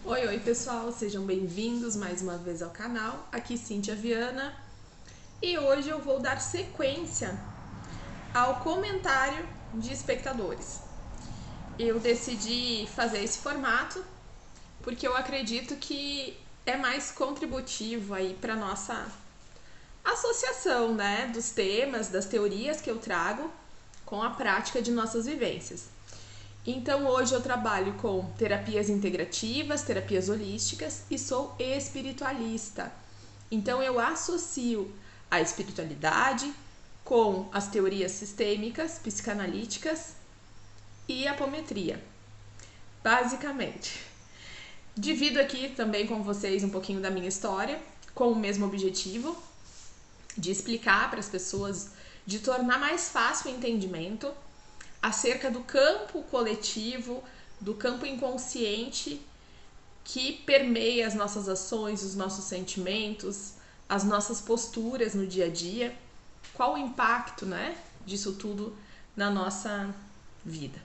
Oi pessoal, sejam bem-vindos mais uma vez ao canal. Aqui Cíntia Viana e hoje eu vou dar sequência ao comentário de espectadores. Eu decidi fazer esse formato porque eu acredito que é mais contributivo aí para nossa associação, né, dos temas, das teorias que eu trago com a prática de nossas vivências. Então hoje eu trabalho com terapias integrativas, terapias holísticas e sou espiritualista. Então eu associo a espiritualidade com as teorias sistêmicas, psicanalíticas e apometria, basicamente. Divido aqui também com vocês um pouquinho da minha história, com o mesmo objetivo de explicar para as pessoas, de tornar mais fácil o entendimento acerca do campo coletivo, do campo inconsciente que permeia as nossas ações, os nossos sentimentos, as nossas posturas no dia a dia. Qual o impacto, né, disso tudo na nossa vida?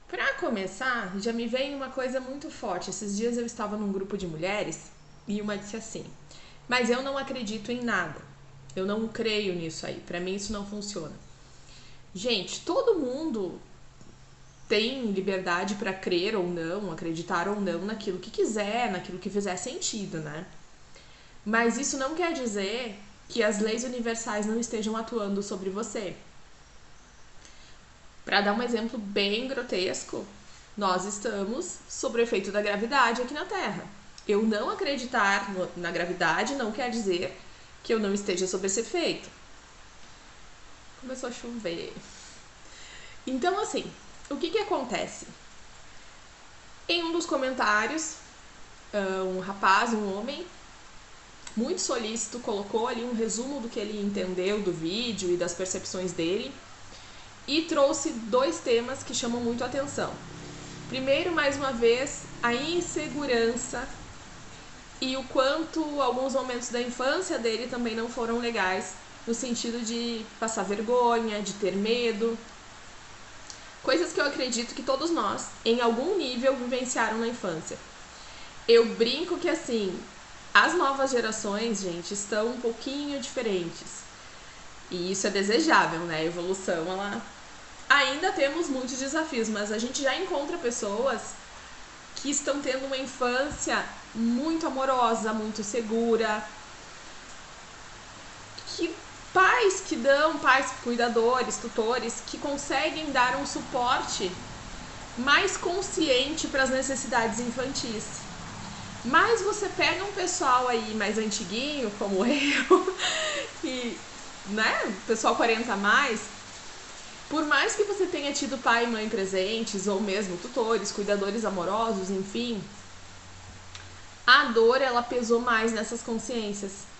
Para começar, já me vem uma coisa muito forte. Esses dias eu estava num grupo de mulheres e uma disse assim: mas eu não acredito em nada, eu não creio nisso aí, para mim isso não funciona. Gente, todo mundo tem liberdade para crer ou não, acreditar ou não naquilo que quiser, naquilo que fizer sentido, né? Mas isso não quer dizer que as leis universais não estejam atuando sobre você. Para dar um exemplo bem grotesco, nós estamos sob o efeito da gravidade aqui na Terra. Eu não acreditar na gravidade não quer dizer que eu não esteja sob esse efeito. Começou a chover. Então, assim, o que acontece? Em um dos comentários, um rapaz, um homem, muito solícito, colocou ali um resumo do que ele entendeu do vídeo e das percepções dele e trouxe dois temas que chamam muito a atenção. Primeiro, mais uma vez, a insegurança e o quanto alguns momentos da infância dele também não foram legais, no sentido de passar vergonha, de ter medo. Coisas que eu acredito que todos nós, em algum nível, vivenciaram na infância. Eu brinco que, assim, as novas gerações, gente, estão um pouquinho diferentes. E isso é desejável, né? A evolução, ela... Ainda temos muitos desafios, mas a gente já encontra pessoas que estão tendo uma infância muito amorosa, muito segura, que pais cuidadores, tutores, que conseguem dar um suporte mais consciente para as necessidades infantis. Mas você pega um pessoal aí mais antiguinho, como eu, e, né, pessoal 40 a mais, por mais que você tenha tido pai e mãe presentes, ou mesmo tutores, cuidadores amorosos, enfim, a dor, ela pesou mais nessas consciências.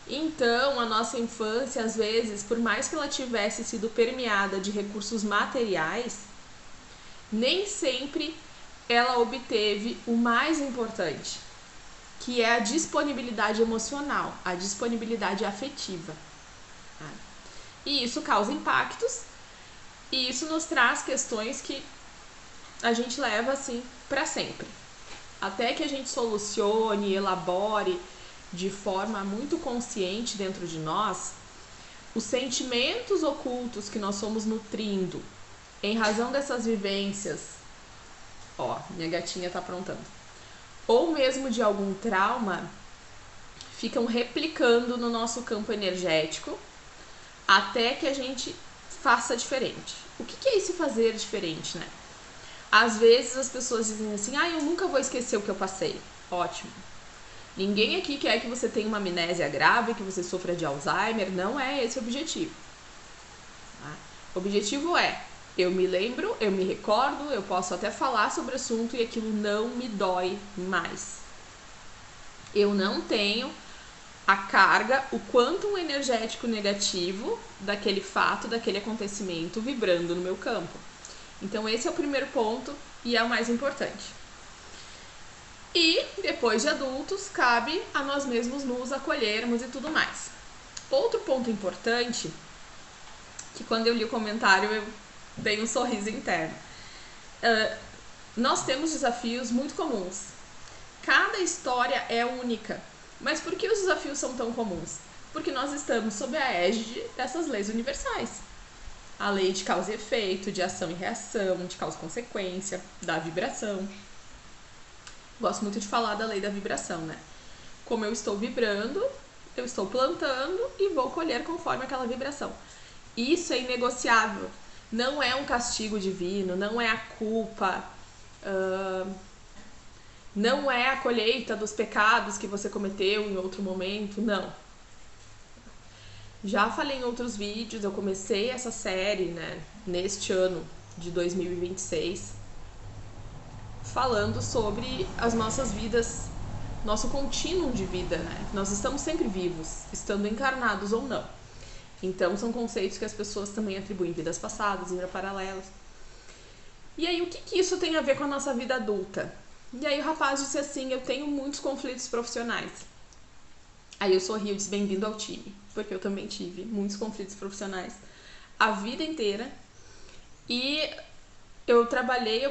Então, a nossa infância, às vezes, por mais que ela tivesse sido permeada de recursos materiais, nem sempre ela obteve o mais importante, que é a disponibilidade emocional, a disponibilidade afetiva. E isso causa impactos, e isso nos traz questões que a gente leva assim para sempre. Até que a gente solucione, elabore de forma muito consciente dentro de nós os sentimentos ocultos que nós somos nutrindo em razão dessas vivências. Ó, minha gatinha tá aprontando. Ou mesmo de algum trauma, ficam replicando no nosso campo energético até que a gente faça diferente. O que é esse fazer diferente, né? Às vezes as pessoas dizem assim: eu nunca vou esquecer o que eu passei. Ótimo. Ninguém aqui quer que você tenha uma amnésia grave, que você sofra de Alzheimer. Não é esse o objetivo. O objetivo é: eu me lembro, eu me recordo, eu posso até falar sobre o assunto e aquilo não me dói mais. Eu não tenho a carga, o quantum energético negativo daquele fato, daquele acontecimento vibrando no meu campo. Então esse é o primeiro ponto e é o mais importante. E depois de adultos, cabe a nós mesmos nos acolhermos e tudo mais. Outro ponto importante, que quando eu li o comentário eu dei um sorriso interno. Nós temos desafios muito comuns. Cada história é única. Mas por que os desafios são tão comuns? Porque nós estamos sob a égide dessas leis universais. A lei de causa e efeito, de ação e reação, de causa e consequência, da vibração. Gosto muito de falar da lei da vibração, né? Como eu estou vibrando, eu estou plantando e vou colher conforme aquela vibração. Isso é inegociável. Não é um castigo divino, não é a culpa, não é a colheita dos pecados que você cometeu em outro momento, não. Já falei em outros vídeos, eu comecei essa série, né, neste ano de 2026, falando sobre as nossas vidas, nosso contínuo de vida, né? Nós estamos sempre vivos, estando encarnados ou não. Então, são conceitos que as pessoas também atribuem vidas passadas, vidas paralelas. E aí, o que isso tem a ver com a nossa vida adulta? E aí, o rapaz disse assim, eu tenho muitos conflitos profissionais. Aí eu sorri e disse, bem-vindo ao time, porque eu também tive muitos conflitos profissionais a vida inteira. E eu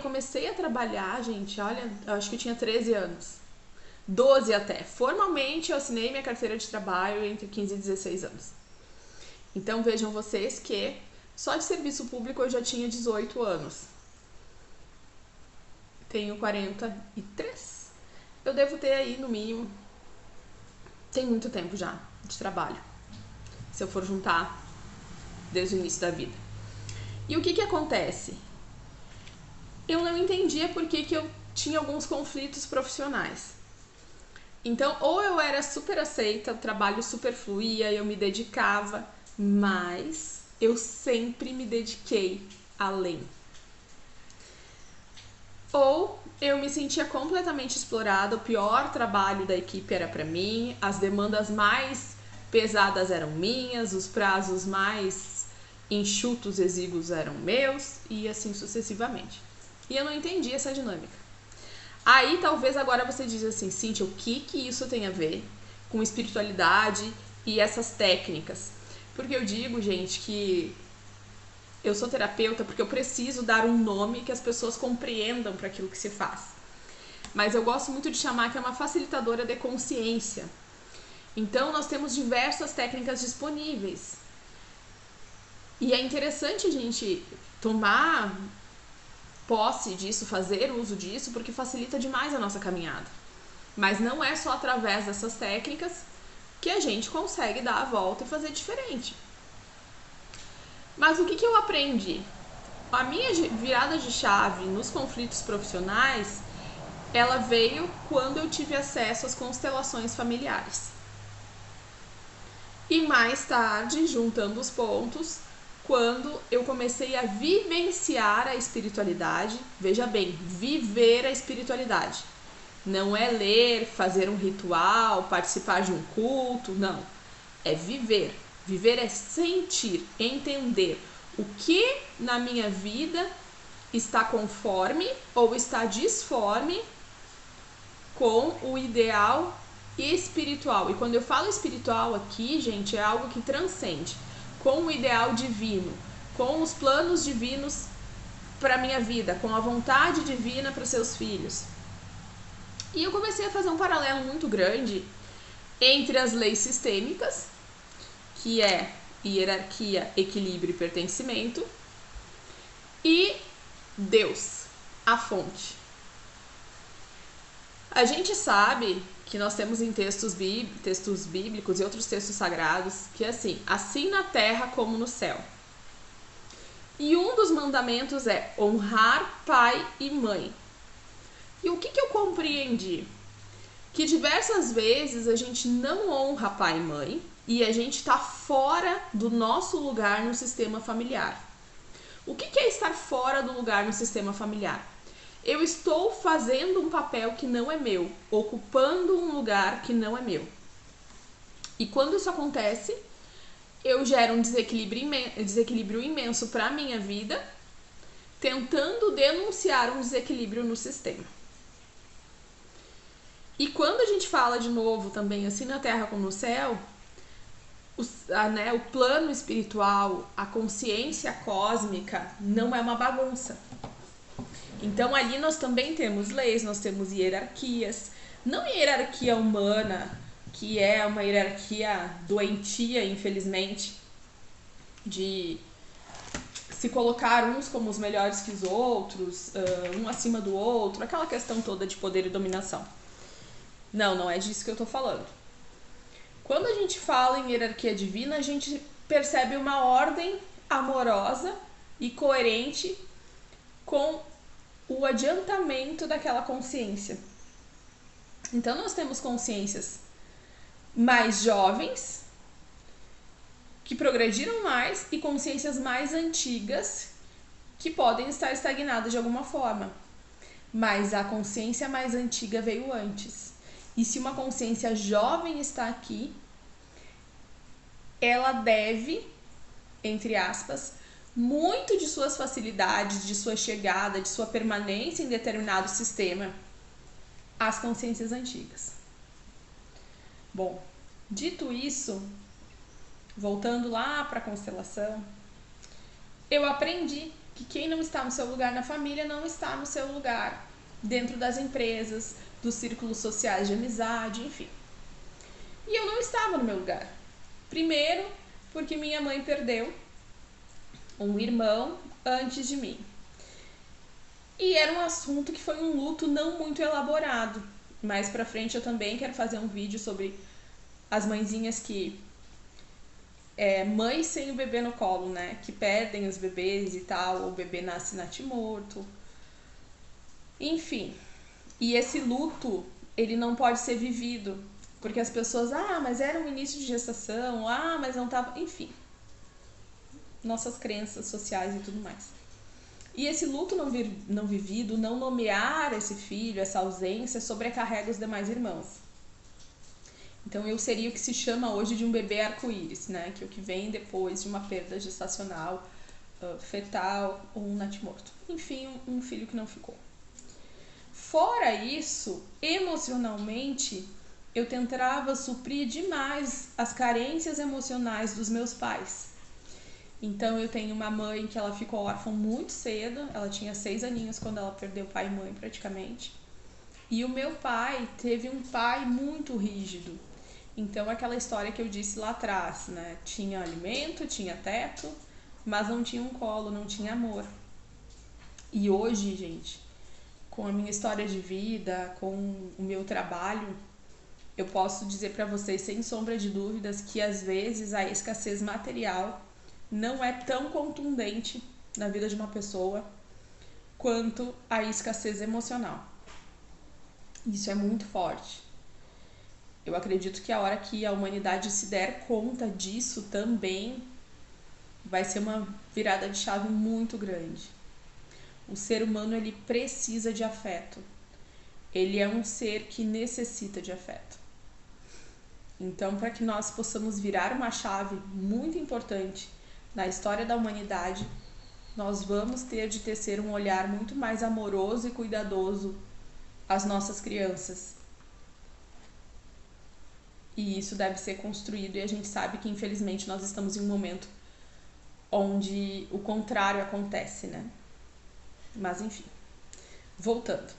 comecei a trabalhar, gente, olha, eu acho que eu tinha 13 anos. 12 até. Formalmente, eu assinei minha carteira de trabalho entre 15 e 16 anos. Então, vejam vocês que só de serviço público eu já tinha 18 anos. Tenho 43. Eu devo ter aí, no mínimo, tem muito tempo já de trabalho, se eu for juntar desde o início da vida. E o que acontece? Eu não entendia por que eu tinha alguns conflitos profissionais. Então, ou eu era super aceita, o trabalho super fluía, eu me dedicava, mas eu sempre me dediquei além. Ou eu me sentia completamente explorada, o pior trabalho da equipe era para mim, as demandas mais pesadas eram minhas, os prazos mais enxutos, exíguos eram meus e assim sucessivamente. E eu não entendi essa dinâmica. Aí talvez agora você diz assim, Cíntia, o que isso tem a ver com espiritualidade e essas técnicas? Porque eu digo, gente, que eu sou terapeuta porque eu preciso dar um nome que as pessoas compreendam para aquilo que se faz. Mas eu gosto muito de chamar que é uma facilitadora de consciência. Então, nós temos diversas técnicas disponíveis. E é interessante a gente tomar posse disso, fazer uso disso, porque facilita demais a nossa caminhada. Mas não é só através dessas técnicas que a gente consegue dar a volta e fazer diferente. Mas o que eu aprendi? A minha virada de chave nos conflitos profissionais, ela veio quando eu tive acesso às constelações familiares. E mais tarde, juntando os pontos, quando eu comecei a vivenciar a espiritualidade, veja bem, viver a espiritualidade. Não é ler, fazer um ritual, participar de um culto, não. É viver. Viver é sentir, entender o que na minha vida está conforme ou está disforme com o ideal espiritual. E quando eu falo espiritual aqui, gente, é algo que transcende com o ideal divino, com os planos divinos para minha vida, com a vontade divina para seus filhos. E eu comecei a fazer um paralelo muito grande entre as leis sistêmicas, que é hierarquia, equilíbrio e pertencimento, e Deus, a fonte. A gente sabe que nós temos em textos bíblicos e outros textos sagrados que é assim na terra como no céu. E um dos mandamentos é honrar pai e mãe. E o que eu compreendi? Que diversas vezes a gente não honra pai e mãe e a gente está fora do nosso lugar no sistema familiar. O que é estar fora do lugar no sistema familiar? Eu estou fazendo um papel que não é meu, ocupando um lugar que não é meu. E quando isso acontece, eu gero um desequilíbrio imenso para a minha vida, tentando denunciar um desequilíbrio no sistema. E quando a gente fala de novo também, assim na terra como no céu, o plano espiritual, a consciência cósmica não é uma bagunça. Então ali nós também temos leis, nós temos hierarquias, não hierarquia humana, que é uma hierarquia doentia, infelizmente, de se colocar uns como os melhores que os outros, um acima do outro, aquela questão toda de poder e dominação. Não, não é disso que eu tô falando. Quando a gente fala em hierarquia divina, a gente percebe uma ordem amorosa e coerente com o adiantamento daquela consciência. Então nós temos consciências mais jovens, que progrediram mais, e consciências mais antigas, que podem estar estagnadas de alguma forma. Mas a consciência mais antiga veio antes. E se uma consciência jovem está aqui, ela deve, entre aspas, muito de suas facilidades, de sua chegada, de sua permanência em determinado sistema, às consciências antigas. Bom, dito isso, voltando lá para a constelação, eu aprendi que quem não está no seu lugar na família não está no seu lugar dentro das empresas, dos círculos sociais de amizade, enfim. E eu não estava no meu lugar. Primeiro, porque minha mãe perdeu um irmão antes de mim. E era um assunto que foi um luto não muito elaborado. Mais pra frente eu também quero fazer um vídeo sobre as mãezinhas que... mães sem o bebê no colo, né? Que perdem os bebês e tal, o bebê nasce natimorto. Enfim. E esse luto, ele não pode ser vivido. Porque as pessoas, mas era um início de gestação, mas não tava... Enfim. Nossas crenças sociais e tudo mais. E esse luto não vivido, não nomear esse filho, essa ausência, sobrecarrega os demais irmãos. Então eu seria o que se chama hoje de um bebê arco-íris, né? Que é o que vem depois de uma perda gestacional, fetal ou um natimorto. Enfim, um filho que não ficou. Fora isso, emocionalmente, eu tentava suprir demais as carências emocionais dos meus pais. Então eu tenho uma mãe que ela ficou órfã muito cedo, ela tinha 6 aninhos quando ela perdeu pai e mãe praticamente. E o meu pai teve um pai muito rígido. Então aquela história que eu disse lá atrás, né? Tinha alimento, tinha teto, mas não tinha um colo, não tinha amor. E hoje, gente, com a minha história de vida, com o meu trabalho, eu posso dizer para vocês sem sombra de dúvidas que às vezes a escassez material não é tão contundente na vida de uma pessoa quanto a escassez emocional. Isso é muito forte. Eu acredito que a hora que a humanidade se der conta disso também vai ser uma virada de chave muito grande. O ser humano, ele precisa de afeto. Ele é um ser que necessita de afeto. Então, para que nós possamos virar uma chave muito importante na história da humanidade, nós vamos ter de tecer um olhar muito mais amoroso e cuidadoso às nossas crianças. E isso deve ser construído, e a gente sabe que infelizmente nós estamos em um momento onde o contrário acontece, né? Mas enfim, voltando.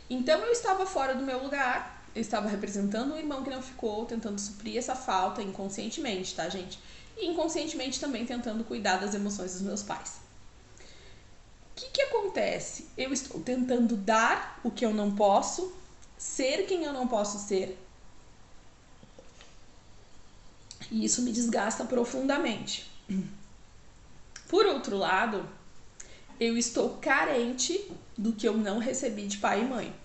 Então eu estava fora do meu lugar, eu estava representando um irmão que não ficou, tentando suprir essa falta inconscientemente, tá, gente? E inconscientemente também tentando cuidar das emoções dos meus pais. O que acontece? Eu estou tentando dar o que eu não posso, ser quem eu não posso ser. E isso me desgasta profundamente. Por outro lado, eu estou carente do que eu não recebi de pai e mãe.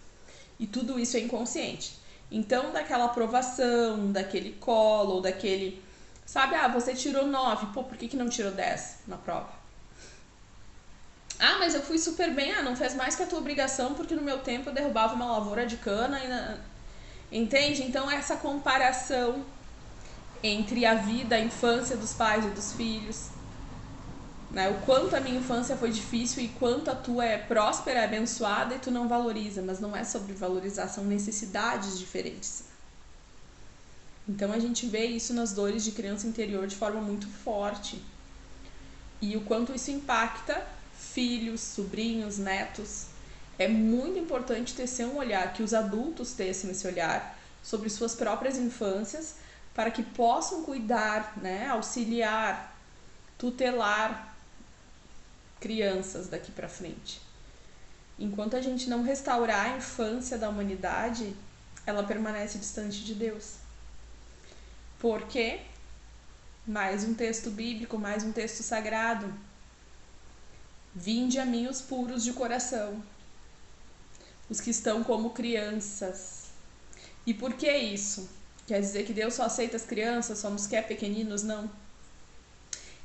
E tudo isso é inconsciente. Então, daquela aprovação, daquele colo, ou daquele... Sabe, você tirou 9, por que não tirou 10 na prova? Mas eu fui super bem, não fez mais que a tua obrigação, porque no meu tempo eu derrubava uma lavoura de cana. Entende? Então, essa comparação entre a vida, a infância dos pais e dos filhos, né? O quanto a minha infância foi difícil e quanto a tua é próspera, abençoada, e tu não valoriza. Mas não é sobre valorizar, são necessidades diferentes. Então a gente vê isso nas dores de criança interior de forma muito forte. E o quanto isso impacta filhos, sobrinhos, netos. É muito importante ter um olhar, que os adultos tenham esse olhar sobre suas próprias infâncias, para que possam cuidar, né, auxiliar, tutelar crianças daqui para frente. Enquanto a gente não restaurar a infância da humanidade, ela permanece distante de Deus. Porque, mais um texto bíblico, mais um texto sagrado: vinde a mim os puros de coração, os que estão como crianças. E por que isso? Quer dizer que Deus só aceita as crianças, só nos quer pequeninos? Não.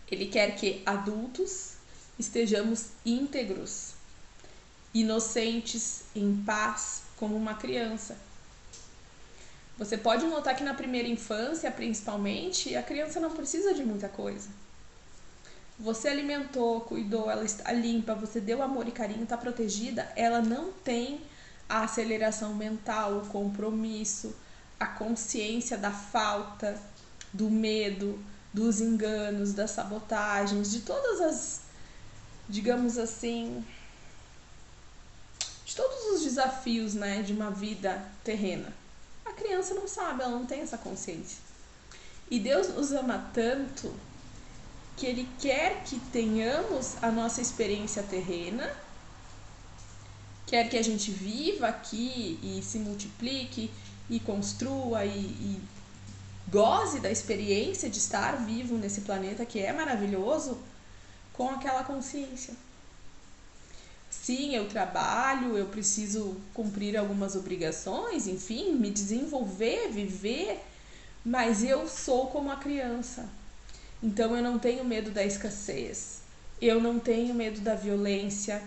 Ele quer que adultos estejamos íntegros, inocentes, em paz, como uma criança. Você pode notar que na primeira infância, principalmente, a criança não precisa de muita coisa. Você alimentou, cuidou, ela está limpa, você deu amor e carinho, está protegida, ela não tem a aceleração mental, o compromisso, a consciência da falta, do medo, dos enganos, das sabotagens, de todas as, digamos assim, de todos os desafios, né, de uma vida terrena. A criança não sabe, ela não tem essa consciência. E Deus nos ama tanto que Ele quer que tenhamos a nossa experiência terrena, quer que a gente viva aqui e se multiplique e construa e goze da experiência de estar vivo nesse planeta que é maravilhoso, com aquela consciência. Sim, eu trabalho, eu preciso cumprir algumas obrigações, enfim, me desenvolver, viver, mas eu sou como a criança. Então eu não tenho medo da escassez, eu não tenho medo da violência,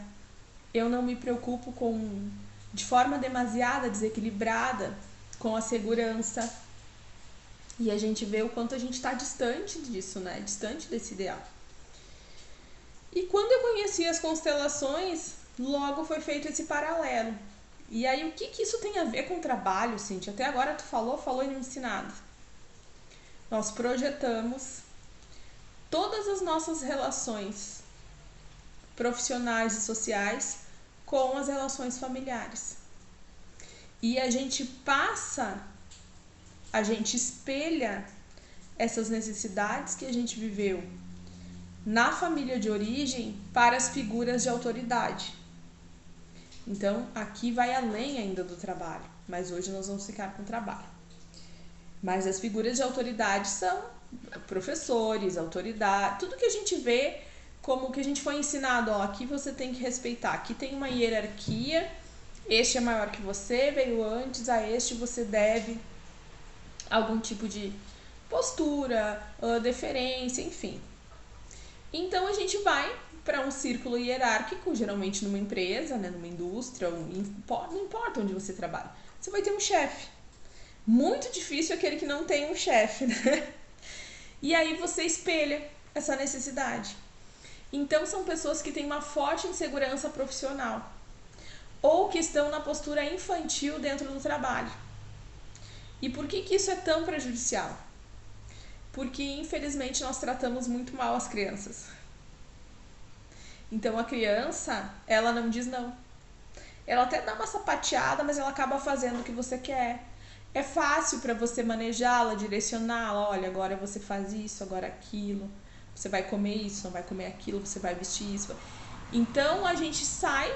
eu não me preocupo de forma demasiada desequilibrada com a segurança. E a gente vê o quanto a gente está distante disso, né? Distante desse ideal. E quando eu conheci as constelações, logo foi feito esse paralelo. E aí, o que isso tem a ver com o trabalho, Cíntia? Até agora tu falou e não disse nada. Nós projetamos todas as nossas relações profissionais e sociais com as relações familiares. E a gente espelha essas necessidades que a gente viveu na família de origem para as figuras de autoridade. Então, aqui vai além ainda do trabalho, mas hoje nós vamos ficar com o trabalho. Mas as figuras de autoridade são professores, autoridade, tudo que a gente vê como que a gente foi ensinado, ó, aqui você tem que respeitar, aqui tem uma hierarquia, este é maior que você, veio antes, a este você deve algum tipo de postura, deferência, enfim. Então a gente vai para um círculo hierárquico, geralmente numa empresa, né, numa indústria, não importa onde você trabalha, você vai ter um chefe. Muito difícil aquele que não tem um chefe, né? E aí você espelha essa necessidade. Então são pessoas que têm uma forte insegurança profissional ou que estão na postura infantil dentro do trabalho. E por que isso é tão prejudicial? Porque infelizmente nós tratamos muito mal as crianças. Então a criança, ela não diz não. Ela até dá uma sapateada, mas ela acaba fazendo o que você quer. É fácil para você manejá-la, direcioná-la. Olha, agora você faz isso, agora aquilo. Você vai comer isso, não vai comer aquilo, você vai vestir isso. Então a gente sai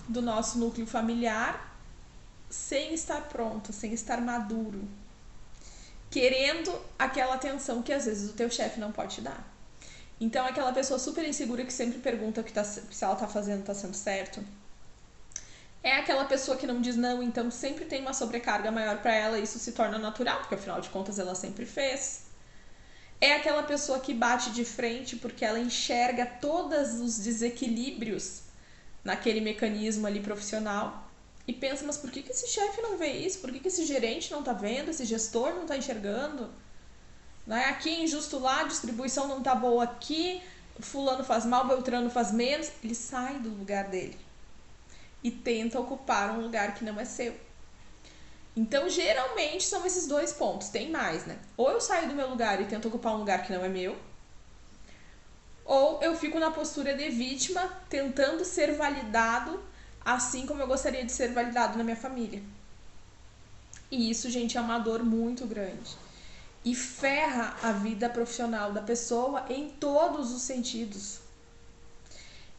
do nosso núcleo familiar sem estar pronto, sem estar maduro, querendo aquela atenção que às vezes o teu chefe não pode te dar. Então aquela pessoa super insegura que sempre pergunta se ela tá fazendo tá sendo certo. É aquela pessoa que não diz não, então sempre tem uma sobrecarga maior para ela e isso se torna natural, porque afinal de contas ela sempre fez. É aquela pessoa que bate de frente porque ela enxerga todos os desequilíbrios naquele mecanismo ali profissional e pensa, mas por que esse chefe não vê isso? Por que esse gerente não tá vendo? Esse gestor não tá enxergando? Né? Aqui é injusto lá, a distribuição não tá boa aqui, fulano faz mal, Beltrano faz menos. Ele sai do lugar dele e tenta ocupar um lugar que não é seu. Então, geralmente, são esses dois pontos. Tem mais, né? Ou eu saio do meu lugar e tento ocupar um lugar que não é meu, ou eu fico na postura de vítima, tentando ser validado assim como eu gostaria de ser validado na minha família. E isso, gente, é uma dor muito grande. E ferra a vida profissional da pessoa em todos os sentidos.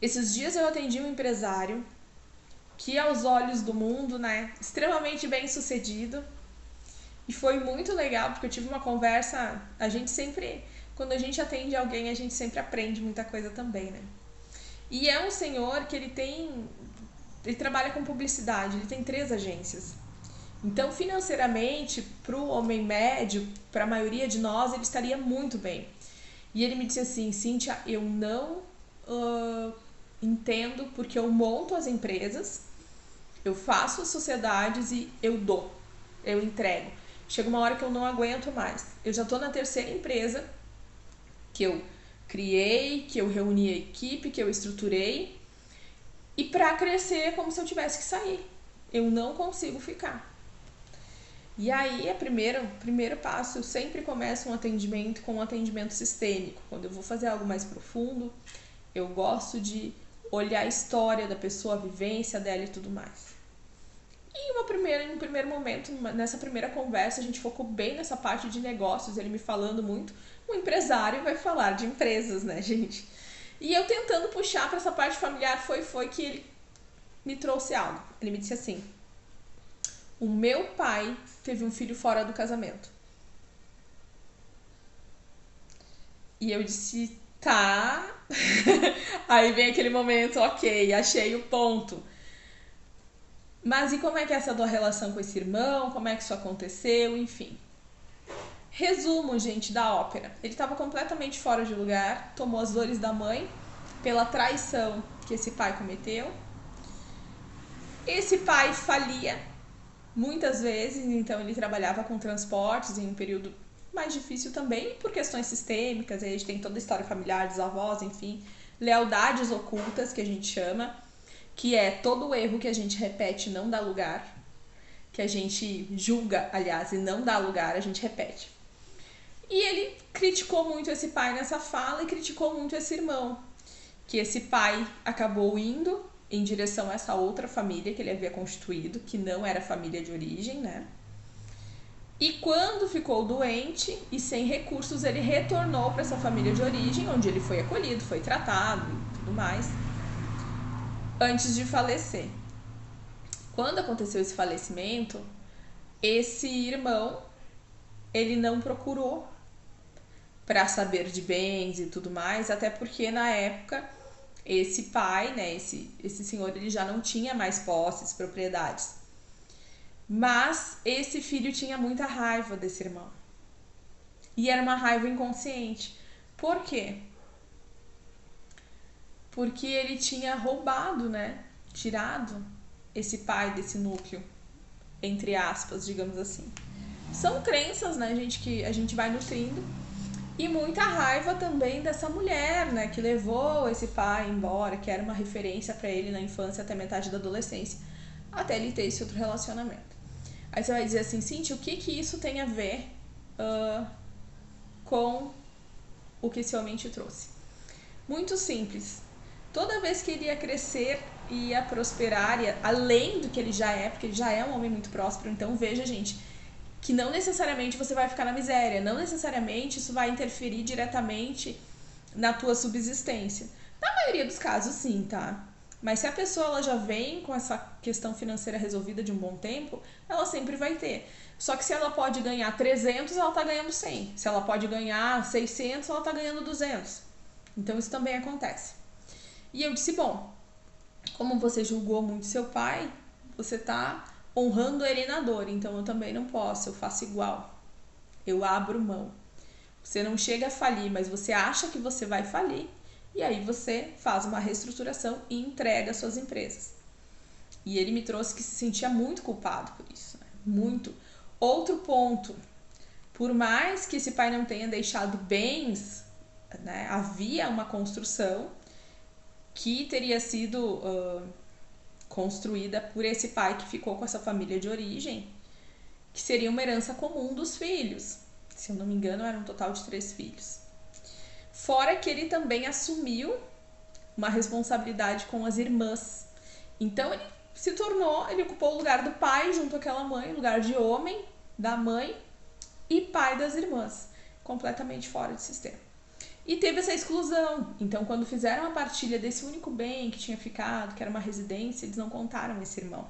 Esses dias eu atendi um empresário que, aos olhos do mundo, né, extremamente bem sucedido. E foi muito legal, porque eu tive uma conversa, a gente sempre, quando a gente atende alguém, a gente sempre aprende muita coisa também, né? E é um senhor que ele trabalha com publicidade, ele tem 3 agências. Então, financeiramente, para o homem médio, para a maioria de nós, ele estaria muito bem. E ele me disse assim: Cíntia, eu não entendo, porque eu monto as empresas, eu faço as sociedades e eu entrego. Chega uma hora que eu não aguento mais. Eu já estou na 3ª empresa que eu criei, que eu reuni a equipe, que eu estruturei, e para crescer é como se eu tivesse que sair. Eu não consigo ficar. E aí, primeiro passo, eu sempre começo um atendimento com um atendimento sistêmico. Quando eu vou fazer algo mais profundo, eu gosto de olhar a história da pessoa, a vivência dela e tudo mais. E em um primeiro momento, nessa primeira conversa, a gente focou bem nessa parte de negócios, ele me falando muito. Um empresário vai falar de empresas, né, gente? E eu tentando puxar para essa parte familiar, foi que ele me trouxe algo. Ele me disse assim: o meu pai teve um filho fora do casamento. E eu disse: tá. Aí vem aquele momento, ok, achei o ponto. Mas e como é que é essa tua relação com esse irmão? Como é que isso aconteceu? Enfim. Resumo, gente, da ópera. Ele estava completamente fora de lugar, tomou as dores da mãe pela traição que esse pai cometeu. Esse pai falia muitas vezes, então ele trabalhava com transportes em um período mais difícil também, por questões sistêmicas. A gente tem toda a história familiar dos avós, enfim, lealdades ocultas, que a gente chama, que é todo o erro que a gente repete não dá lugar, que a gente julga, aliás, e não dá lugar, a gente repete. E ele criticou muito esse pai nessa fala e criticou muito esse irmão, que esse pai acabou indo em direção a essa outra família que ele havia constituído, que não era família de origem, né? E quando ficou doente e sem recursos, ele retornou para essa família de origem, onde ele foi acolhido, foi tratado e tudo mais, antes de falecer. Quando aconteceu esse falecimento, esse irmão, ele não procurou para saber de bens e tudo mais, até porque na época esse pai, né, esse senhor, ele já não tinha mais posses, propriedades. Mas esse filho tinha muita raiva desse irmão. E era uma raiva inconsciente. Por quê? Porque ele tinha roubado, né, tirado esse pai desse núcleo, entre aspas, digamos assim. São crenças, né, gente, que a gente vai nutrindo. E muita raiva também dessa mulher, né, que levou esse pai embora, que era uma referência para ele na infância até metade da adolescência, até ele ter esse outro relacionamento. Aí você vai dizer assim: Cíntia, o que isso tem a ver com o que esse homem te trouxe? Muito simples. Toda vez que ele ia crescer, ia prosperar, ia, além do que ele já é, porque ele já é um homem muito próspero, então veja, gente, que não necessariamente você vai ficar na miséria, não necessariamente isso vai interferir diretamente na tua subsistência. Na maioria dos casos, sim, tá? Mas se a pessoa ela já vem com essa questão financeira resolvida de um bom tempo, ela sempre vai ter. Só que se ela pode ganhar 300, ela tá ganhando 100. Se ela pode ganhar 600, ela tá ganhando 200. Então isso também acontece. E eu disse: bom, como você julgou muito seu pai, você tá honrando ele na dor, então eu também não posso, eu faço igual. Eu abro mão. Você não chega a falir, mas você acha que você vai falir, e aí você faz uma reestruturação e entrega suas empresas. E ele me trouxe que se sentia muito culpado por isso, né? Muito. Outro ponto, por mais que esse pai não tenha deixado bens, né, havia uma construção que teria sido construída por esse pai que ficou com essa família de origem, que seria uma herança comum dos filhos. Se eu não me engano, era um total de 3 filhos. Fora que ele também assumiu uma responsabilidade com as irmãs. Então ele ocupou o lugar do pai junto àquela mãe, o lugar de homem da mãe e pai das irmãs, completamente fora de sistema. E teve essa exclusão. Então, quando fizeram a partilha desse único bem que tinha ficado, que era uma residência, eles não contaram esse irmão.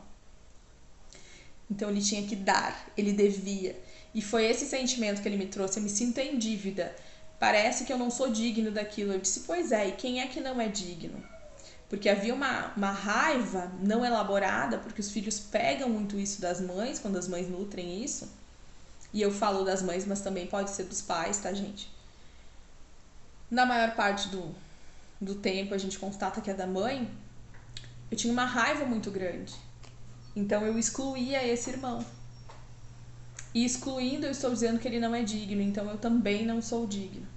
Então, ele tinha que dar, ele devia. E foi esse sentimento que ele me trouxe. Eu me sinto em dívida. Parece que eu não sou digno daquilo. Eu disse, pois é, e quem é que não é digno? Porque havia uma raiva não elaborada, porque os filhos pegam muito isso das mães, quando as mães nutrem isso. E eu falo das mães, mas também pode ser dos pais, tá, gente? Na maior parte do tempo a gente constata que é da mãe. Eu tinha uma raiva muito grande. Então eu excluía esse irmão. E excluindo, eu estou dizendo que ele não é digno, então eu também não sou digno.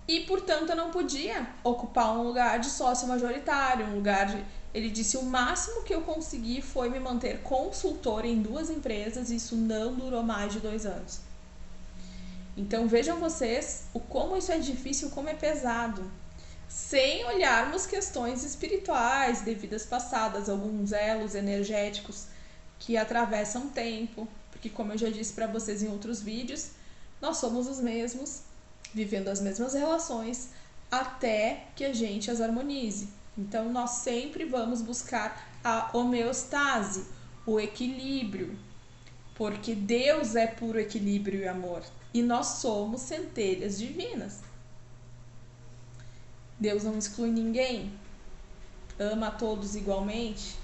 E, portanto, eu não podia ocupar um lugar de sócio majoritário, um lugar de... Ele disse, o máximo que eu consegui foi me manter consultor em 2 empresas, e isso não durou mais de 2 anos. Então, vejam vocês como isso é difícil, como é pesado. Sem olharmos questões espirituais, de vidas passadas, alguns elos energéticos que atravessam tempo. Porque, como eu já disse para vocês em outros vídeos, nós somos os mesmos, vivendo as mesmas relações, até que a gente as harmonize. Então, nós sempre vamos buscar a homeostase, o equilíbrio, porque Deus é puro equilíbrio e amor, e nós somos centelhas divinas. Deus não exclui ninguém, ama a todos igualmente,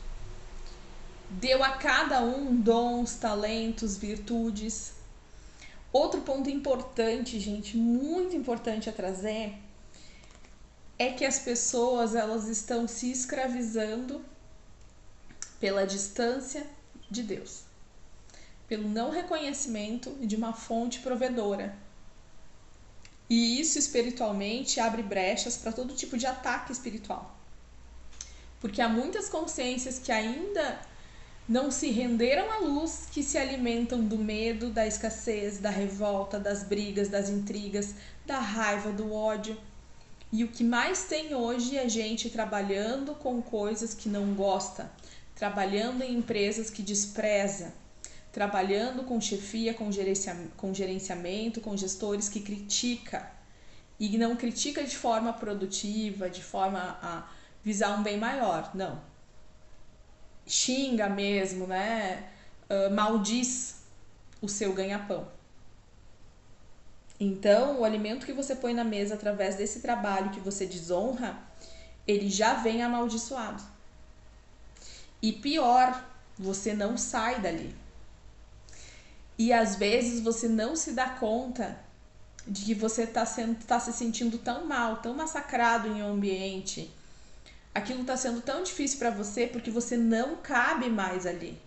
deu a cada um dons, talentos, virtudes. Outro ponto importante, gente, muito importante a trazer, é que as pessoas, elas estão se escravizando pela distância de Deus, pelo não reconhecimento de uma fonte provedora. E isso espiritualmente abre brechas para todo tipo de ataque espiritual. Porque há muitas consciências que ainda não se renderam à luz, que se alimentam do medo, da escassez, da revolta, das brigas, das intrigas, da raiva, do ódio. E o que mais tem hoje é gente trabalhando com coisas que não gosta, trabalhando em empresas que despreza, trabalhando com chefia, com gerenciamento, com gestores que critica. E não critica de forma produtiva, de forma a visar um bem maior, não. Xinga mesmo, né? Maldiz o seu ganha-pão. Então, o alimento que você põe na mesa através desse trabalho que você desonra, ele já vem amaldiçoado. E pior, você não sai dali. E às vezes você não se dá conta de que você tá se sentindo tão mal, tão massacrado em um ambiente. Aquilo está sendo tão difícil para você porque você não cabe mais ali.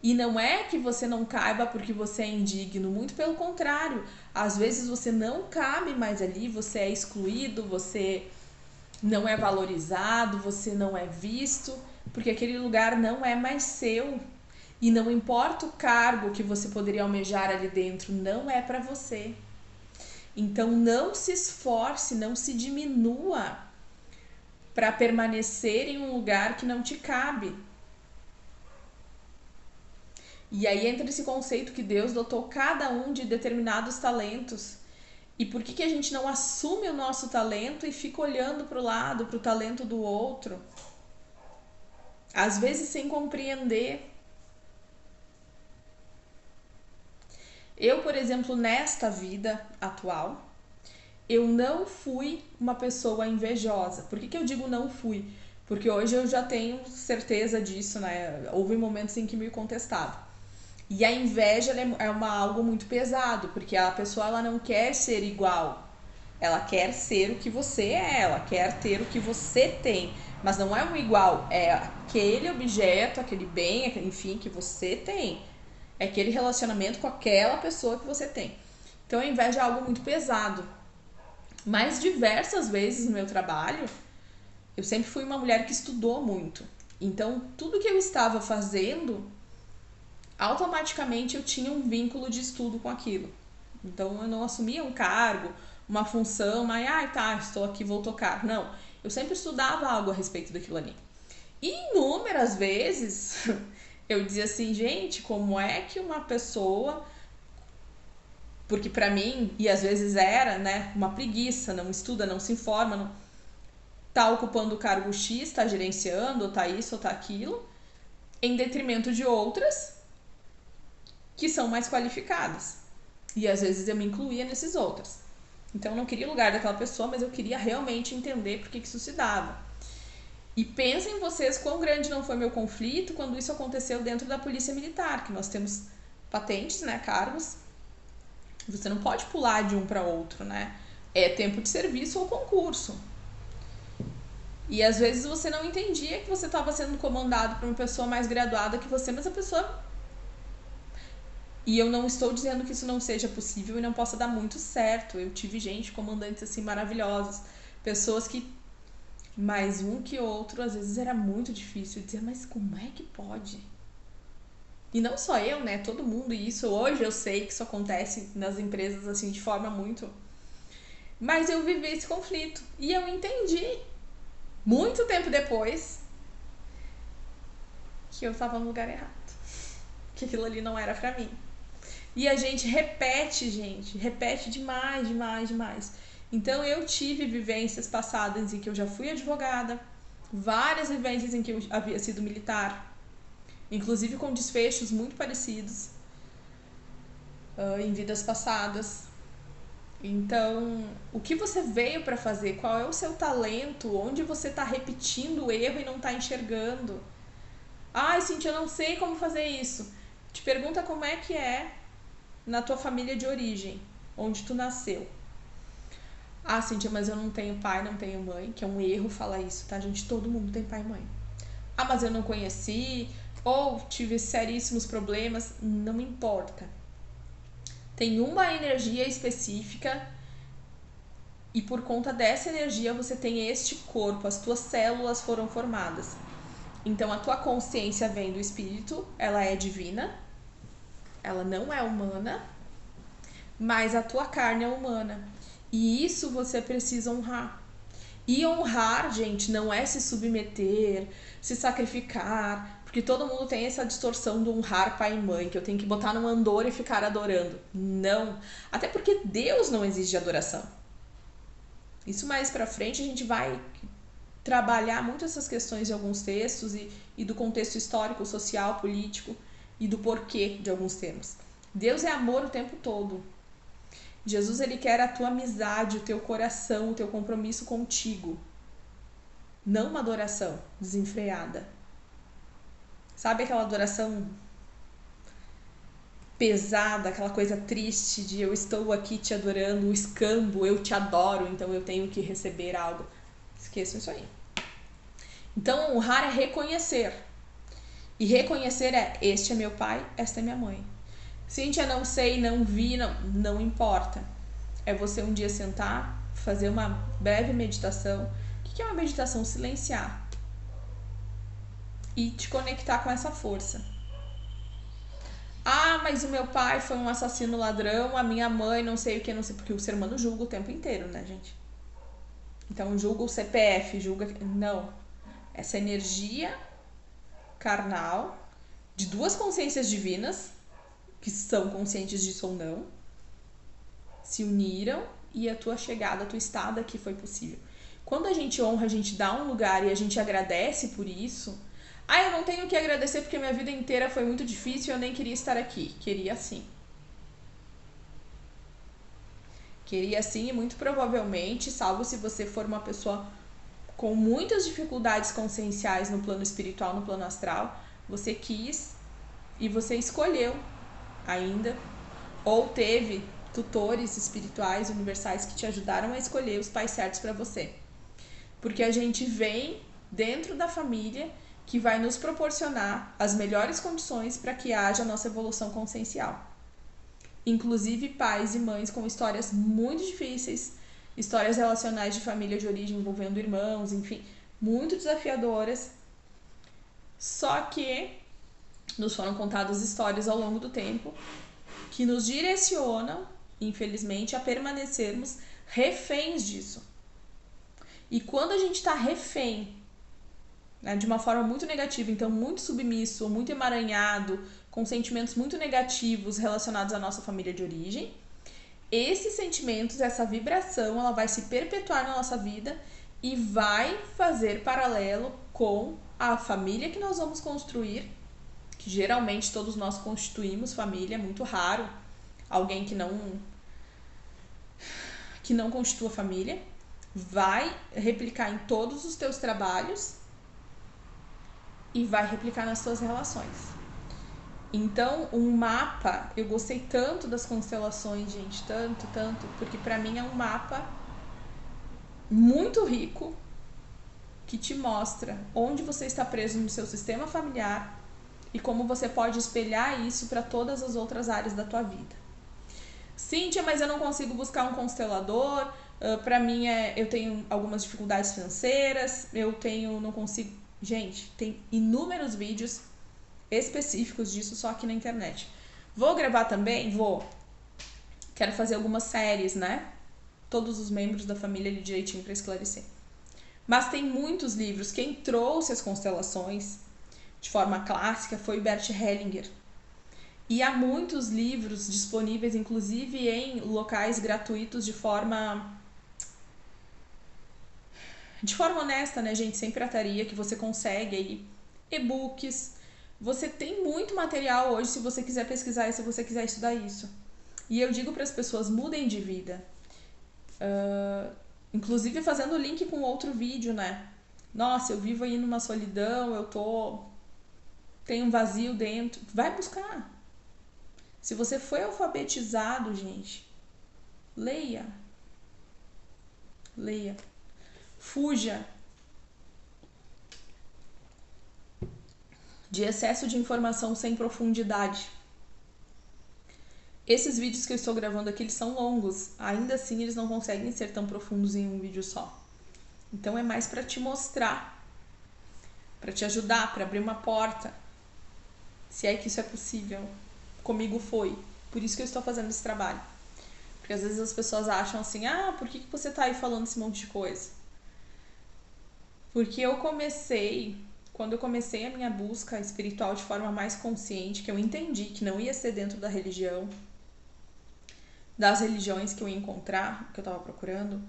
E não é que você não caiba porque você é indigno, muito pelo contrário. Às vezes você não cabe mais ali, você é excluído, você não é valorizado, você não é visto, porque aquele lugar não é mais seu. E não importa o cargo que você poderia almejar ali dentro, não é para você. Então não se esforce, não se diminua para permanecer em um lugar que não te cabe. E aí entra esse conceito que Deus dotou cada um de determinados talentos. E por que a gente não assume o nosso talento e fica olhando para o lado, para o talento do outro? Às vezes sem compreender. Eu, por exemplo, nesta vida atual, eu não fui uma pessoa invejosa. Por que eu digo não fui? Porque hoje eu já tenho certeza disso, né? Houve momentos em que me contestaram. E a inveja é algo muito pesado, porque a pessoa ela não quer ser igual. Ela quer ser o que você é, ela quer ter o que você tem. Mas não é um igual, é aquele objeto, aquele bem, enfim, que você tem. É aquele relacionamento com aquela pessoa que você tem. Então a inveja é algo muito pesado. Mas diversas vezes no meu trabalho, eu sempre fui uma mulher que estudou muito. Então tudo que eu estava fazendo, automaticamente eu tinha um vínculo de estudo com aquilo. Então eu não assumia um cargo, uma função, mas tá, estou aqui, vou tocar. Não, eu sempre estudava algo a respeito daquilo ali. E inúmeras vezes eu dizia assim, gente, como é que uma pessoa, porque pra mim, e às vezes era, né, uma preguiça, não estuda, não se informa, não tá ocupando o cargo X, tá gerenciando, ou tá isso, ou tá aquilo, em detrimento de outras que são mais qualificadas. E às vezes eu me incluía nesses outros. Então eu não queria o lugar daquela pessoa, mas eu queria realmente entender por que isso se dava. E pensem vocês quão grande não foi meu conflito quando isso aconteceu dentro da polícia militar, que nós temos patentes, né, cargos. Você não pode pular de um para outro, né? É tempo de serviço ou concurso. E às vezes você não entendia que você estava sendo comandado por uma pessoa mais graduada que você, mas a pessoa... E eu não estou dizendo que isso não seja possível e não possa dar muito certo. Eu tive gente, comandantes assim maravilhosos, pessoas que mais um que outro, às vezes era muito difícil dizer, mas como é que pode? E não só eu, né? Todo mundo, e isso hoje eu sei que isso acontece nas empresas assim de forma muito... Mas eu vivi esse conflito e eu entendi muito tempo depois que eu estava no lugar errado, que aquilo ali não era pra mim. E a gente repete demais, demais, demais. Então eu tive vivências passadas em que eu já fui advogada, várias vivências em que eu havia sido militar, inclusive com desfechos muito parecidos em vidas passadas. Então, o que você veio para fazer? Qual é o seu talento? Onde você está repetindo o erro e não está enxergando? Ai, Cintia, eu não sei como fazer isso. Te pergunta como é que é na tua família de origem, onde tu nasceu. Ah, Cintia, mas eu não tenho pai, não tenho mãe, que é um erro falar isso, tá, gente? Todo mundo tem pai e mãe. Ah, mas eu não conheci, ou tive seríssimos problemas, não importa. Tem uma energia específica e por conta dessa energia você tem este corpo, as tuas células foram formadas. Então a tua consciência vem do espírito, ela é divina, ela não é humana, mas a tua carne é humana. E isso você precisa honrar. E honrar, gente, não é se submeter, se sacrificar, porque todo mundo tem essa distorção do honrar pai e mãe, que eu tenho que botar no andor e ficar adorando. Não. Até porque Deus não exige adoração. Isso mais pra frente a gente vai trabalhar muito essas questões de alguns textos e do contexto histórico, social, político e do porquê de alguns termos. Deus é amor o tempo todo. Jesus, ele quer a tua amizade, o teu coração, o teu compromisso contigo. Não uma adoração desenfreada. Sabe aquela adoração pesada, aquela coisa triste de eu estou aqui te adorando, o escambo, eu te adoro, então eu tenho que receber algo. Esqueçam isso aí. Então, honrar é reconhecer. E reconhecer é, este é meu pai, esta é minha mãe. Cíntia, não sei, não vi, não importa. É você um dia sentar, fazer uma breve meditação. O que é uma meditação? Silenciar. E te conectar com essa força. Ah, mas o meu pai foi um assassino ladrão, a minha mãe não sei o que, não sei, porque o ser humano julga o tempo inteiro, né, gente? Então julga o CPF, julga... Não. Essa energia carnal de duas consciências divinas, que são conscientes disso ou não, se uniram e a tua chegada, a tua estada aqui foi possível. Quando a gente honra, a gente dá um lugar e a gente agradece por isso. Ah, eu não tenho que agradecer porque minha vida inteira foi muito difícil e eu nem queria estar aqui. Queria sim. Queria sim e muito provavelmente, salvo se você for uma pessoa com muitas dificuldades conscienciais no plano espiritual, no plano astral, você quis e você escolheu ainda, ou teve tutores espirituais, universais que te ajudaram a escolher os pais certos para você. Porque a gente vem dentro da família que vai nos proporcionar as melhores condições para que haja a nossa evolução consciencial. Inclusive pais e mães com histórias muito difíceis, histórias relacionais de família de origem envolvendo irmãos, enfim, muito desafiadoras. Só que nos foram contadas histórias ao longo do tempo que nos direcionam, infelizmente, a permanecermos reféns disso. E quando a gente está refém né, de uma forma muito negativa, então muito submisso, muito emaranhado, com sentimentos muito negativos relacionados à nossa família de origem, esses sentimentos, essa vibração, ela vai se perpetuar na nossa vida e vai fazer paralelo com a família que nós vamos construir, que geralmente todos nós constituímos família, é muito raro alguém que não constitua família, vai replicar em todos os teus trabalhos e vai replicar nas tuas relações. Então, um mapa, eu gostei tanto das constelações, gente, tanto, porque pra mim é um mapa muito rico que te mostra onde você está preso no seu sistema familiar e como você pode espelhar isso para todas as outras áreas da tua vida. Cíntia, mas eu não consigo buscar um constelador, pra mim eu tenho algumas dificuldades financeiras, não consigo... Gente, tem inúmeros vídeos específicos disso só aqui na internet. Vou gravar também? Vou. Quero fazer algumas séries, né? Todos os membros da família ali direitinho para esclarecer. Mas tem muitos livros. Quem trouxe as constelações de forma clássica foi Bert Hellinger. E há muitos livros disponíveis, inclusive em locais gratuitos de forma honesta, né, gente? Sem pirataria, que você consegue aí e-books. Você tem muito material hoje se você quiser pesquisar e se você quiser estudar isso. E eu digo para as pessoas, mudem de vida. Inclusive fazendo link com outro vídeo, né? Nossa, eu vivo aí numa solidão, tenho um vazio dentro. Vai buscar. Se você foi alfabetizado, gente, leia. Leia. Fuja de excesso de informação sem profundidade. Esses vídeos que eu estou gravando aqui, eles são longos. Ainda assim, eles não conseguem ser tão profundos em um vídeo só. Então, é mais para te mostrar, para te ajudar, para abrir uma porta. Se é que isso é possível. Comigo foi. Por isso que eu estou fazendo esse trabalho. Porque às vezes as pessoas acham assim, por que você tá aí falando esse monte de coisa? Porque quando eu comecei a minha busca espiritual de forma mais consciente, que eu entendi que não ia ser dentro da religião, das religiões que eu ia encontrar, que eu tava procurando,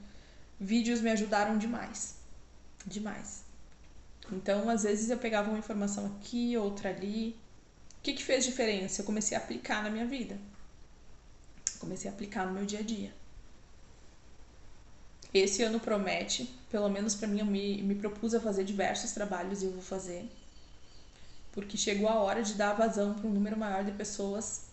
vídeos me ajudaram demais. Demais. Então, às vezes eu pegava uma informação aqui, outra ali. O que fez diferença? Eu comecei a aplicar na minha vida. Comecei a aplicar no meu dia a dia. Esse ano promete, pelo menos pra mim, eu me propus a fazer diversos trabalhos e eu vou fazer. Porque chegou a hora de dar vazão para um número maior de pessoas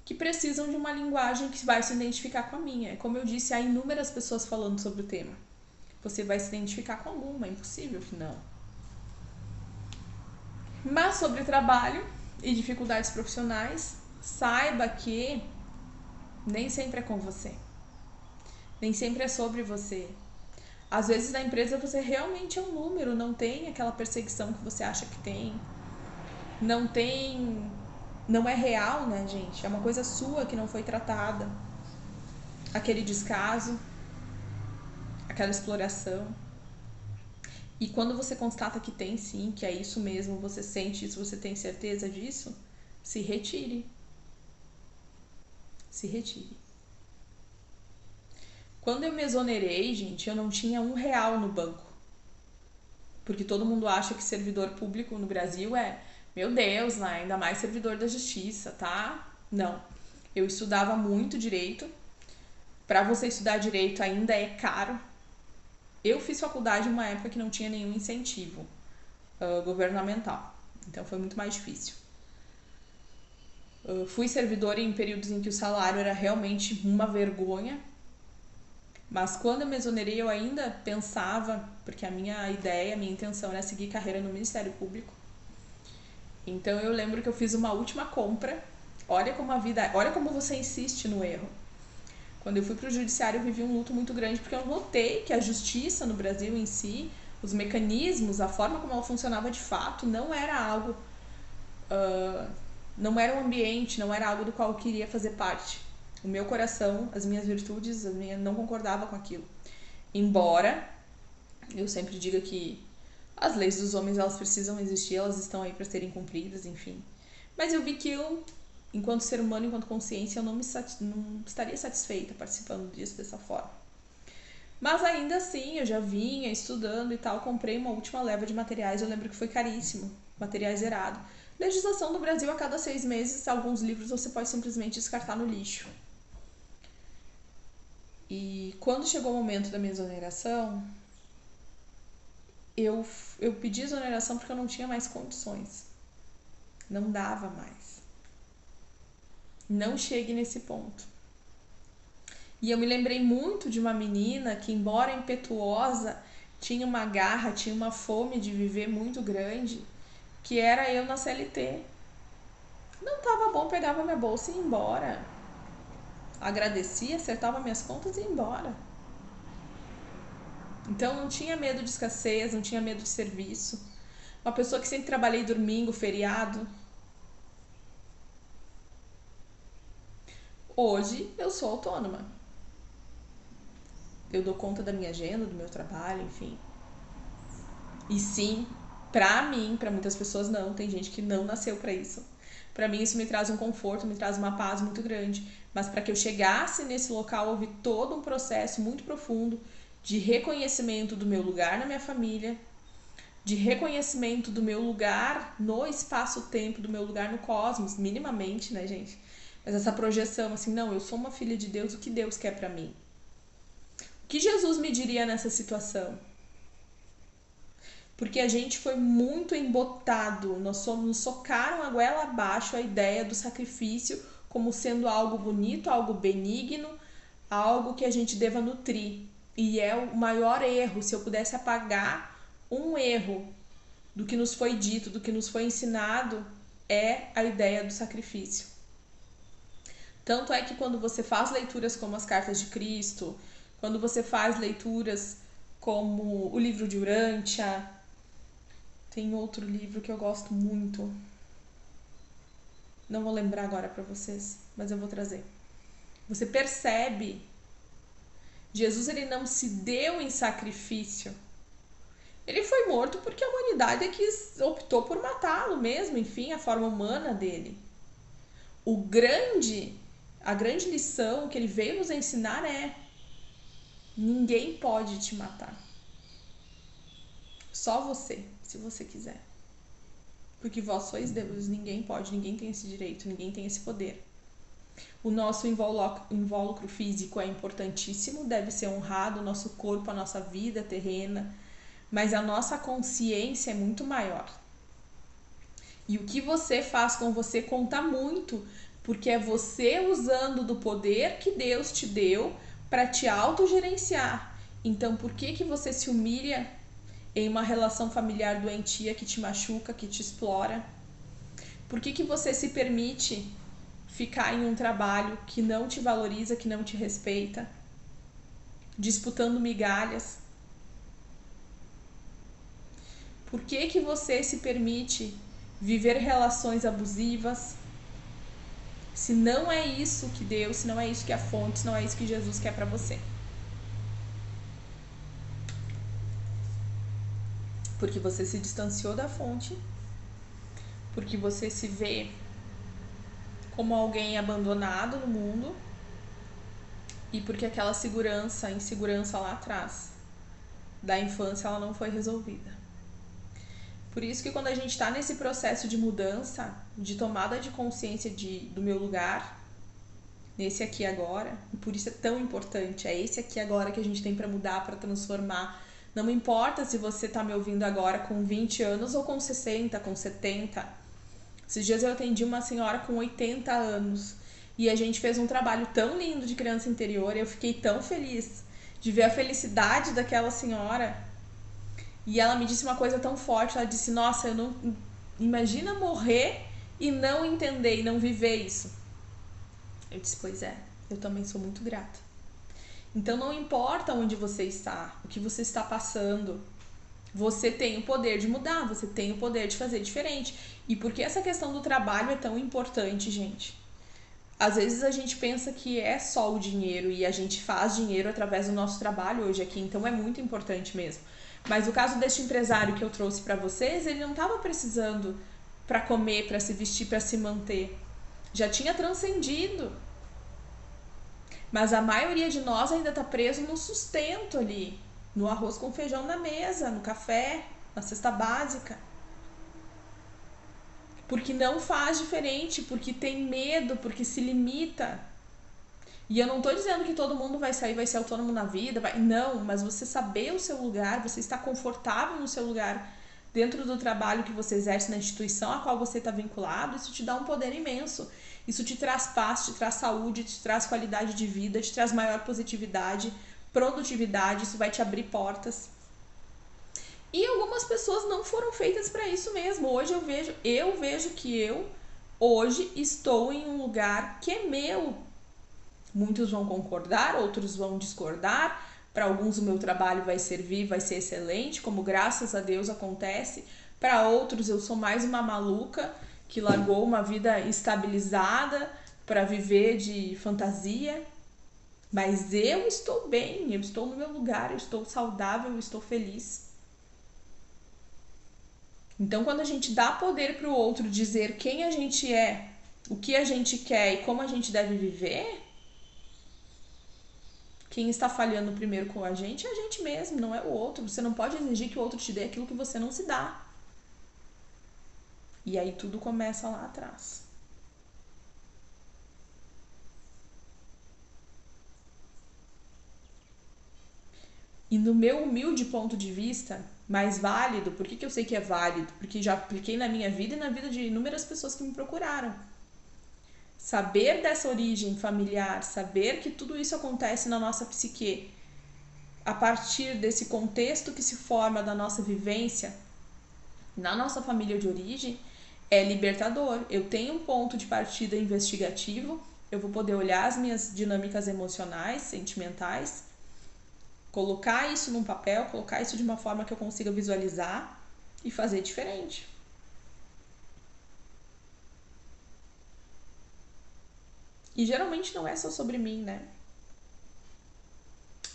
que precisam de uma linguagem que vai se identificar com a minha. Como eu disse, há inúmeras pessoas falando sobre o tema. Você vai se identificar com alguma, é impossível que não. Mas sobre trabalho e dificuldades profissionais, saiba que nem sempre é com você. Nem sempre é sobre você. Às vezes na empresa você realmente é um número, não tem aquela perseguição que você acha que tem. Não é real, né, gente? É uma coisa sua que não foi tratada. Aquele descaso, aquela exploração. E quando você constata que tem sim, que é isso mesmo, você sente isso, você tem certeza disso, se retire. Se retire. Quando eu me exonerei, gente, eu não tinha R$1 no banco. Porque todo mundo acha que servidor público no Brasil meu Deus, né? Ainda mais servidor da justiça, tá? Não. Eu estudava muito direito. Pra você estudar direito ainda é caro. Eu fiz faculdade em uma época que não tinha nenhum incentivo governamental. Então foi muito mais difícil. Fui servidora em períodos em que o salário era realmente uma vergonha. Mas quando eu me exonerei, eu ainda pensava, porque a minha intenção era seguir carreira no Ministério Público. Então eu lembro que eu fiz uma última compra. Olha como você insiste no erro. Quando eu fui pro judiciário, eu vivi um luto muito grande, porque eu notei que a justiça no Brasil em si, os mecanismos, a forma como ela funcionava de fato, não era algo... não era um ambiente, não era algo do qual eu queria fazer parte. O meu coração, as minhas virtudes, não concordava com aquilo. Embora eu sempre diga que As leis dos homens, elas precisam existir, elas estão aí para serem cumpridas, enfim. Mas eu vi que eu, enquanto ser humano, enquanto consciência, eu não estaria satisfeita participando disso dessa forma. Mas ainda assim, eu já vinha estudando e tal, comprei uma última leva de materiais, eu lembro que foi caríssimo, materiais zerado. Legislação do Brasil, a cada 6 meses, alguns livros você pode simplesmente descartar no lixo. E quando chegou o momento da minha exoneração, eu pedi exoneração porque eu não tinha mais condições. Não dava mais. Não chegue nesse ponto. E eu me lembrei muito de uma menina que, embora impetuosa, tinha uma garra, tinha uma fome de viver muito grande, que era eu na CLT. Não tava bom, pegava minha bolsa e ia embora. Agradecia, acertava minhas contas e ia embora. Então não tinha medo de escassez, não tinha medo de serviço. Uma pessoa que sempre trabalhei domingo, feriado. Hoje eu sou autônoma. Eu dou conta da minha agenda, do meu trabalho, enfim. E sim, pra mim, pra muitas pessoas não, tem gente que não nasceu pra isso. Pra mim isso me traz um conforto, me traz uma paz muito grande. Mas para que eu chegasse nesse local, houve todo um processo muito profundo de reconhecimento do meu lugar na minha família, de reconhecimento do meu lugar no espaço-tempo, do meu lugar no cosmos, minimamente, né, gente? Mas essa projeção, assim, não, eu sou uma filha de Deus, o que Deus quer pra mim? O que Jesus me diria nessa situação? Porque a gente foi muito embotado, nos socaram a goela abaixo a ideia do sacrifício como sendo algo bonito, algo benigno, algo que a gente deva nutrir. E é o maior erro. Se eu pudesse apagar um erro do que nos foi dito, do que nos foi ensinado, é a ideia do sacrifício. Tanto é que quando você faz leituras como as Cartas de Cristo, quando você faz leituras como o livro de Urântia, tem outro livro que eu gosto muito. Não vou lembrar agora pra vocês, mas eu vou trazer. Você percebe, Jesus ele não se deu em sacrifício. Ele foi morto porque a humanidade optou por matá-lo mesmo, enfim, a forma humana dele. A grande lição que ele veio nos ensinar é: ninguém pode te matar. Só você, se você quiser. Porque vós sois Deus, ninguém pode, ninguém tem esse direito, ninguém tem esse poder. O nosso invólucro físico é importantíssimo, deve ser honrado, o nosso corpo, a nossa vida terrena, mas a nossa consciência é muito maior. E o que você faz com você conta muito, porque é você usando do poder que Deus te deu para te autogerenciar. Então, por que você se humilha em uma relação familiar doentia que te machuca, que te explora? Por que você se permite ficar em um trabalho que não te valoriza, que não te respeita, disputando migalhas? Por que você se permite viver relações abusivas? Se não é isso que Deus, se não é isso que é a fonte, se não é isso que Jesus quer para você. Porque você se distanciou da fonte, porque você se vê como alguém abandonado no mundo e porque aquela insegurança lá atrás da infância, ela não foi resolvida. Por isso que quando a gente está nesse processo de mudança, de tomada de consciência do meu lugar, nesse aqui e agora, e por isso é tão importante, é esse aqui e agora que a gente tem para mudar, para transformar. Não me importa se você está me ouvindo agora com 20 anos ou com 60, com 70. Esses dias eu atendi uma senhora com 80 anos e a gente fez um trabalho tão lindo de criança interior e eu fiquei tão feliz de ver a felicidade daquela senhora. E ela me disse uma coisa tão forte, ela disse: nossa, eu não imagina morrer e não entender e não viver isso. Eu disse: pois é, eu também sou muito grata. Então não importa onde você está, o que você está passando, você tem o poder de mudar, você tem o poder de fazer diferente. E por que essa questão do trabalho é tão importante, gente? Às vezes a gente pensa que é só o dinheiro e a gente faz dinheiro através do nosso trabalho hoje aqui, então é muito importante mesmo. Mas o caso deste empresário que eu trouxe para vocês, ele não estava precisando para comer, para se vestir, para se manter. Já tinha transcendido. Mas a maioria de nós ainda está preso no sustento ali, no arroz com feijão na mesa, no café, na cesta básica. Porque não faz diferente, porque tem medo, porque se limita. E eu não estou dizendo que todo mundo vai sair, vai ser autônomo na vida, não, mas você saber o seu lugar, você estar confortável no seu lugar, dentro do trabalho que você exerce na instituição a qual você está vinculado, isso te dá um poder imenso. Isso te traz paz, te traz saúde, te traz qualidade de vida, te traz maior positividade, produtividade, isso vai te abrir portas. E algumas pessoas não foram feitas para isso mesmo. Hoje eu vejo que eu hoje estou em um lugar que é meu. Muitos vão concordar, outros vão discordar. Para alguns o meu trabalho vai servir, vai ser excelente, como graças a Deus acontece. Para outros eu sou mais uma maluca que largou uma vida estabilizada para viver de fantasia. Mas eu estou bem, eu estou no meu lugar, eu estou saudável, eu estou feliz. Então, quando a gente dá poder para o outro dizer quem a gente é, o que a gente quer e como a gente deve viver, quem está falhando primeiro com a gente é a gente mesmo, não é o outro. Você não pode exigir que o outro te dê aquilo que você não se dá. E aí tudo começa lá atrás. E no meu humilde ponto de vista, mais válido, por que eu sei que é válido? Porque já apliquei na minha vida e na vida de inúmeras pessoas que me procuraram. Saber dessa origem familiar, saber que tudo isso acontece na nossa psique, a partir desse contexto que se forma da nossa vivência na nossa família de origem, é libertador. Eu tenho um ponto de partida investigativo, eu vou poder olhar as minhas dinâmicas emocionais, sentimentais, colocar isso num papel, colocar isso de uma forma que eu consiga visualizar e fazer diferente. E geralmente não é só sobre mim, né?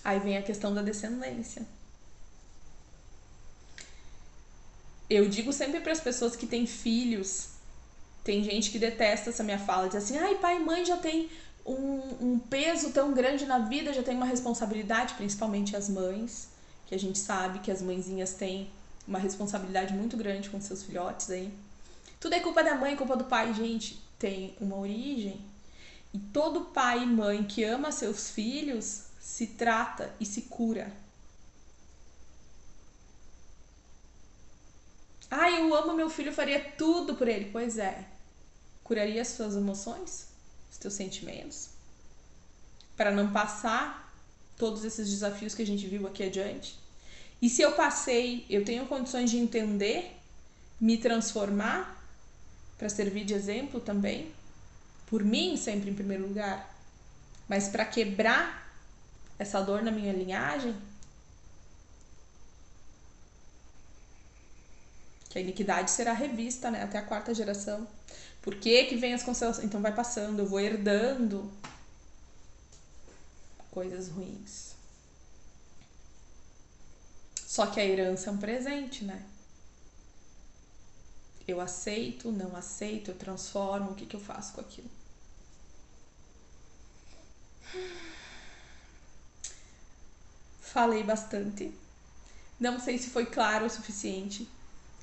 Aí vem a questão da descendência. Eu digo sempre para as pessoas que têm filhos, tem gente que detesta essa minha fala, diz assim, ai, pai e mãe já tem um peso tão grande na vida, já tem uma responsabilidade, principalmente as mães, que a gente sabe que as mãezinhas têm uma responsabilidade muito grande com seus filhotes aí. Tudo é culpa da mãe, culpa do pai. Gente, tem uma origem. E todo pai e mãe que ama seus filhos se trata e se cura. Ah, eu amo meu filho, faria tudo por ele. Pois é. Curaria as suas emoções? Os teus sentimentos? Para não passar todos esses desafios que a gente viu aqui adiante? E se eu passei, eu tenho condições de entender, me transformar, para servir de exemplo também? Por mim, sempre em primeiro lugar. Mas para quebrar essa dor na minha linhagem, que a iniquidade será revista, né, até a 4ª geração. Por que vem as constelações? Então vai passando, eu vou herdando coisas ruins. Só que a herança é um presente, né? Eu aceito, não aceito, eu transformo, o que eu faço com aquilo? Falei bastante. Não sei se foi claro o suficiente.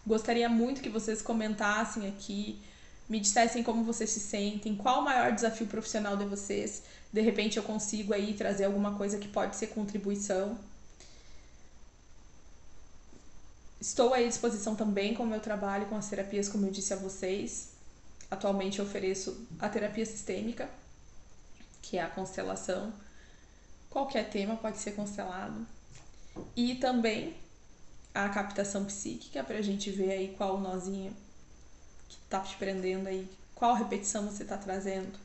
Gostaria muito que vocês comentassem aqui, me dissessem como vocês se sentem, qual o maior desafio profissional de vocês. De repente eu consigo aí trazer alguma coisa que pode ser contribuição. Estou aí à disposição também com o meu trabalho, com as terapias, como eu disse a vocês. Atualmente eu ofereço a terapia sistêmica, que é a constelação. Qualquer tema pode ser constelado. E também a captação psíquica, pra gente ver aí qual nozinho que tá te prendendo aí, qual repetição você tá trazendo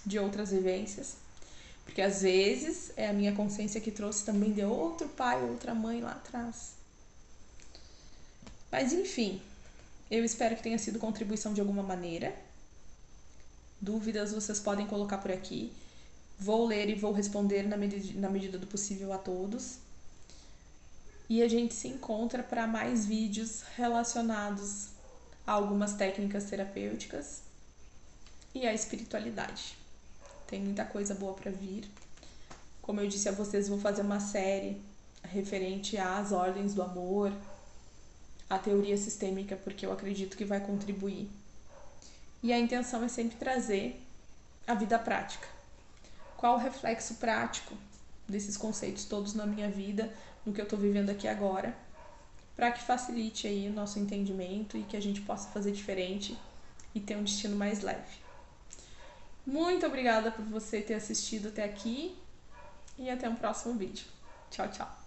de outras vivências. Porque às vezes é a minha consciência que trouxe também de outro pai, outra mãe lá atrás. Mas enfim, eu espero que tenha sido contribuição de alguma maneira. Dúvidas vocês podem colocar por aqui. Vou ler e vou responder na medida do possível a todos. E a gente se encontra para mais vídeos relacionados a algumas técnicas terapêuticas e à espiritualidade. Tem muita coisa boa para vir. Como eu disse a vocês, vou fazer uma série referente às ordens do amor, à teoria sistêmica, porque eu acredito que vai contribuir. E a intenção é sempre trazer a vida prática. Qual o reflexo prático desses conceitos todos na minha vida, no que eu estou vivendo aqui agora, para que facilite aí o nosso entendimento e que a gente possa fazer diferente e ter um destino mais leve. Muito obrigada por você ter assistido até aqui e até um próximo vídeo. Tchau, tchau!